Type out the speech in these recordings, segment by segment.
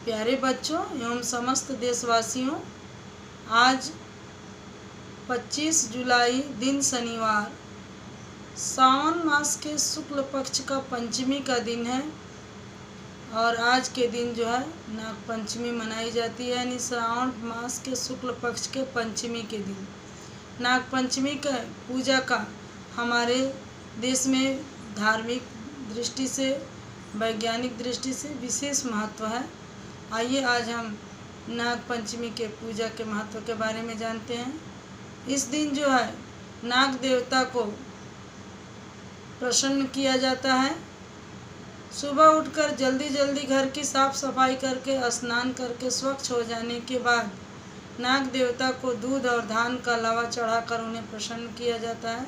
प्यारे बच्चों एवं समस्त देशवासियों, आज 25 जुलाई दिन शनिवार, सावन मास के शुक्ल पक्ष का पंचमी का दिन है और आज के दिन जो है नाग पंचमी मनाई जाती है, यानी श्रावण मास के शुक्ल पक्ष के पंचमी के दिन नाग पंचमी का पूजा का हमारे देश में धार्मिक दृष्टि से, वैज्ञानिक दृष्टि से विशेष महत्व है। आइए आज हम नाग पंचमी के पूजा के महत्व के बारे में जानते हैं। इस दिन जो है नाग देवता को प्रसन्न किया जाता है। सुबह उठकर जल्दी जल्दी घर की साफ सफाई करके स्नान करके स्वच्छ हो जाने के बाद नाग देवता को दूध और धान का लावा चढ़ाकर उन्हें प्रसन्न किया जाता है।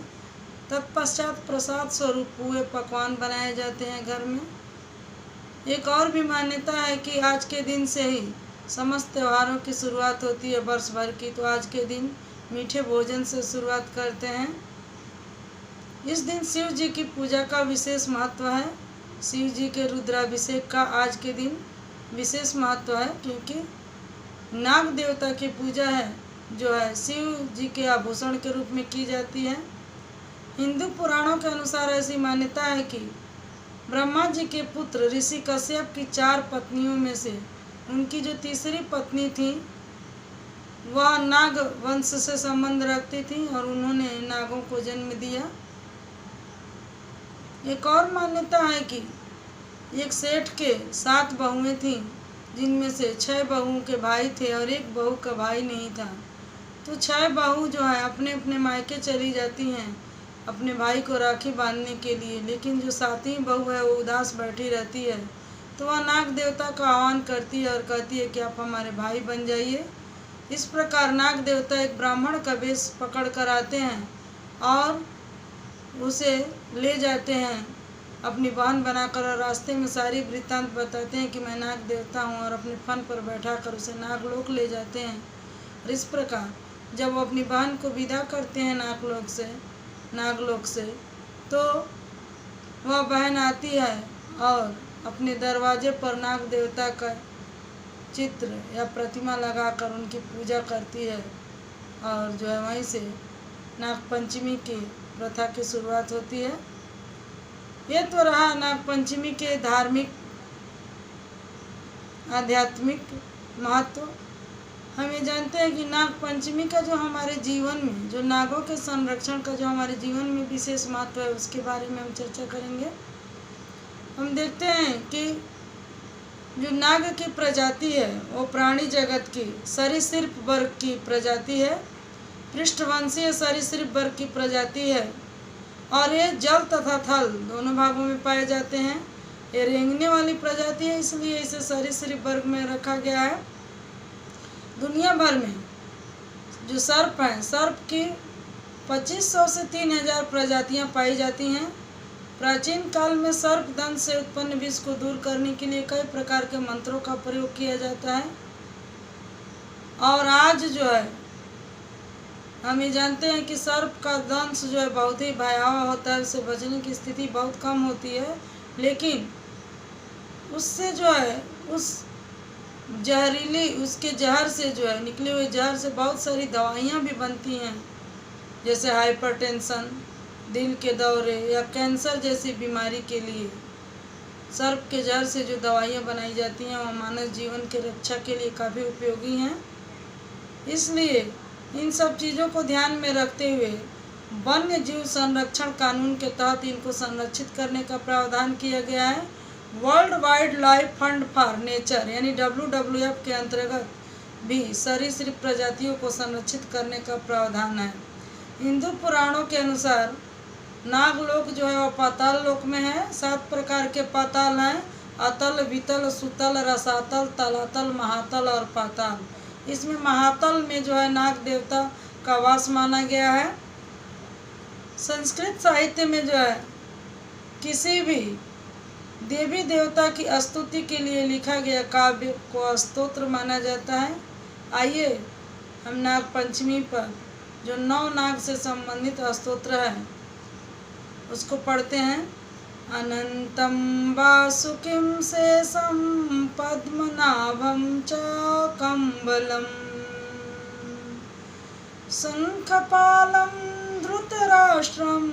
तत्पश्चात प्रसाद स्वरूप पूरे पकवान बनाए जाते हैं घर में। एक और भी मान्यता है कि आज के दिन से ही समस्त त्योहारों की शुरुआत होती है वर्ष भर की, तो आज के दिन मीठे भोजन से शुरुआत करते हैं। इस दिन शिव जी की पूजा का विशेष महत्व है। शिव जी के रुद्राभिषेक का आज के दिन विशेष महत्व है, क्योंकि नाग देवता की पूजा है जो है शिव जी के आभूषण के रूप में की जाती है। हिंदू पुराणों के अनुसार ऐसी मान्यता है कि ब्रह्मा जी के पुत्र ऋषि कश्यप की 4 पत्नियों में से उनकी जो तीसरी पत्नी थी वह नाग वंश से संबंध रखती थी और उन्होंने नागों को जन्म दिया। एक और मान्यता है कि एक सेठ के 7 बहुएं थीं, जिनमें से 6 बहुओं के भाई थे और एक बहू का भाई नहीं था। तो 6 बहू जो है अपने अपने मायके चली जाती हैं अपने भाई को राखी बांधने के लिए, लेकिन जो 7वीं बहू है वो उदास बैठी रहती है। तो वह नाग देवता का आह्वान करती है और कहती है कि आप हमारे भाई बन जाइए। इस प्रकार नाग देवता एक ब्राह्मण का वेश पकड़ कर आते हैं और उसे ले जाते हैं अपनी बहन बनाकर, और रास्ते में सारी वृत्तांत बताते हैं कि मैं नाग देवता हूँ, और अपने फन पर बैठाकर उसे नागलोक ले जाते हैं। और इस प्रकार जब वो अपनी बहन को विदा करते हैं नागलोक से तो वह बहन आती है और अपने दरवाजे पर नाग देवता का चित्र या प्रतिमा लगाकर उनकी पूजा करती है, और जो है वहीं से नाग पंचमी की प्रथा की शुरुआत होती है। ये तो रहा नाग पंचमी के धार्मिक आध्यात्मिक महत्व। हम ये जानते हैं कि नाग पंचमी का जो हमारे जीवन में, जो नागों के संरक्षण का जो हमारे जीवन में विशेष महत्व है, उसके बारे में हम चर्चा करेंगे। हम देखते हैं कि जो नाग की प्रजाति है वो प्राणी जगत की सरीसृप वर्ग की प्रजाति है, पृष्ठवंशीय सरीसृप वर्ग की प्रजाति है, और ये जल तथा थल दोनों भागों में पाए जाते हैं। ये रेंगने वाली प्रजाति है, इसलिए इसे सरीसृप वर्ग में रखा गया है। दुनिया भर में जो सर्प हैं, सर्प की 2500 से 3000 प्रजातियां पाई जाती हैं। प्राचीन काल में सर्प दंश से उत्पन्न विष को दूर करने के लिए कई प्रकार के मंत्रों का प्रयोग किया जाता है, और आज जो है हम ये जानते हैं कि सर्प का दंश जो है बहुत ही भयावह होता है, उससे बचने की स्थिति बहुत कम होती है, लेकिन उससे जो है उसके जहर से जो है निकले हुए जहर से बहुत सारी दवाइयाँ भी बनती हैं, जैसे हाइपरटेंशन, दिल के दौरे या कैंसर जैसी बीमारी के लिए सर्प के जहर से जो दवाइयाँ बनाई जाती हैं वह मानव जीवन के रक्षा के लिए काफ़ी उपयोगी हैं। इसलिए इन सब चीज़ों को ध्यान में रखते हुए वन्य जीव संरक्षण कानून के तहत इनको संरक्षित करने का प्रावधान किया गया है। World wild life fund for nature यानी WWF के अंतर्गत भी सरीसृप प्रजातियों को संरक्षित करने का प्रावधान है। हिंदू पुराणों के अनुसार नागलोक जो है वह पाताल लोक में है। 7 प्रकार के पाताल हैं: अतल, वितल, सुतल, रसातल, तलातल, महातल और पाताल। इसमें महातल में जो है नाग देवता का वास माना गया है। संस्कृत साहित्य में जो है किसी भी देवी देवता की स्तुति के लिए लिखा गया काव्य को स्तोत्र माना जाता है। आइए हम नाग पंचमी पर जो 9 नाग से संबंधित स्तोत्र है उसको पढ़ते हैं अनन्तं वासुकिं शेषं पद्मनाभं च कम्बलं शङ्खपालं धृतराष्ट्रं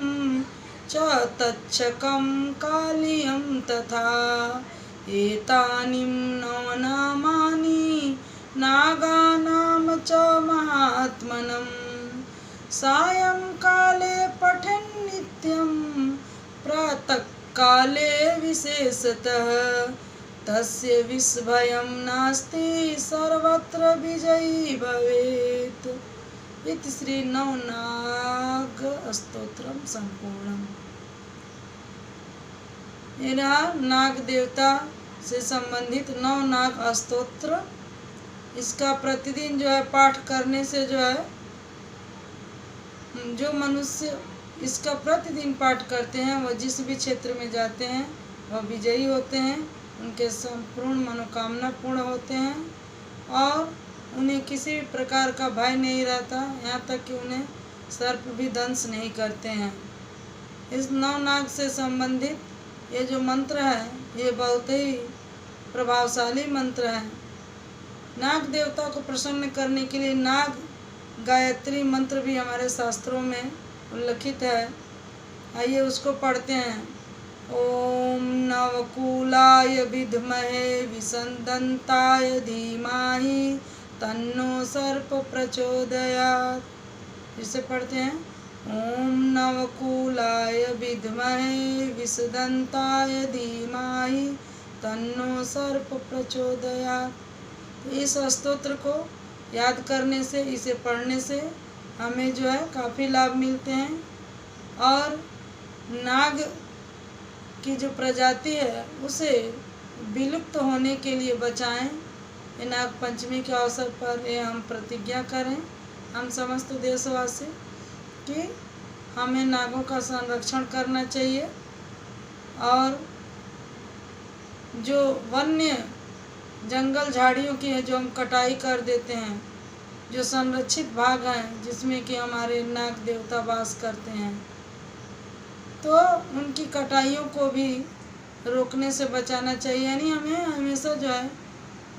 च तक्षकं कालियं तथा एतानि नवनामानि नागानां च महात्मनं सायंकाले पठन् नित्यं प्रातःकाले विशेषतः तस्य विस्मयं नास्ति सर्वत्र विजयी भवेत्। इति श्री नवनाग स्तोत्रम संपूर्णम। ये रहा नाग देवता से संबंधित नवनाग स्तोत्र। इसका प्रतिदिन जो है पाठ करने से जो है जो मनुष्य इसका प्रतिदिन पाठ करते हैं वह जिस भी क्षेत्र में जाते हैं वह विजयी होते हैं, उनके संपूर्ण मनोकामना पूर्ण होते हैं और उन्हें किसी भी प्रकार का भय नहीं रहता, यहाँ तक कि उन्हें सर्प भी दंश नहीं करते हैं। इस नवनाग से संबंधित ये जो मंत्र है ये बहुत ही प्रभावशाली मंत्र है। नाग देवता को प्रसन्न करने के लिए नाग गायत्री मंत्र भी हमारे शास्त्रों में उल्लिखित है। आइए उसको पढ़ते हैं। ओम नवकुलाय विद्महे विसंदंताय धीमहि तन्नो सर्प प्रचोदयात्। इसे पढ़ते हैं। ओम नवकुलाय विद्महे विसंदंताय धीमहि तन्नो सर्प प्रचोदयात्। तो इस स्तोत्र को याद करने से, इसे पढ़ने से हमें जो है काफ़ी लाभ मिलते हैं और नाग की जो प्रजाति है उसे विलुप्त होने के लिए बचाएं। ये नाग पंचमी के अवसर पर ये हम प्रतिज्ञा करें, हम समस्त देशवासी, कि हमें नागों का संरक्षण करना चाहिए और जो वन्य जंगल झाड़ियों की है जो हम कटाई कर देते हैं, जो संरक्षित भाग हैं जिसमें कि हमारे नाग देवता वास करते हैं, तो उनकी कटाइयों को भी रोकने से बचाना चाहिए। यानी हमें हमेशा जो है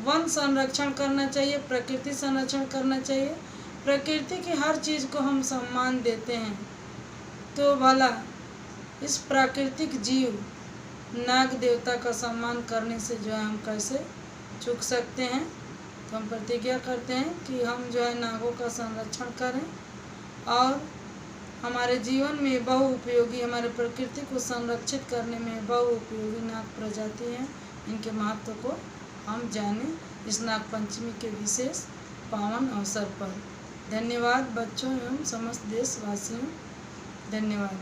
वन संरक्षण करना चाहिए, प्रकृति संरक्षण करना चाहिए। प्रकृति की हर चीज़ को हम सम्मान देते हैं, तो भला इस प्राकृतिक जीव नाग देवता का सम्मान करने से जो है हम कैसे चूक सकते हैं। तो हम प्रतिज्ञा करते हैं कि हम जो है नागों का संरक्षण करें और हमारे जीवन में बहुउपयोगी, हमारे प्रकृति को संरक्षित करने में बहुउपयोगी नाग प्रजाति हैं, इनके महत्व को हम जानें इस नाग पंचमी के विशेष पावन अवसर पर। धन्यवाद बच्चों एवं समस्त देशवासियों, धन्यवाद।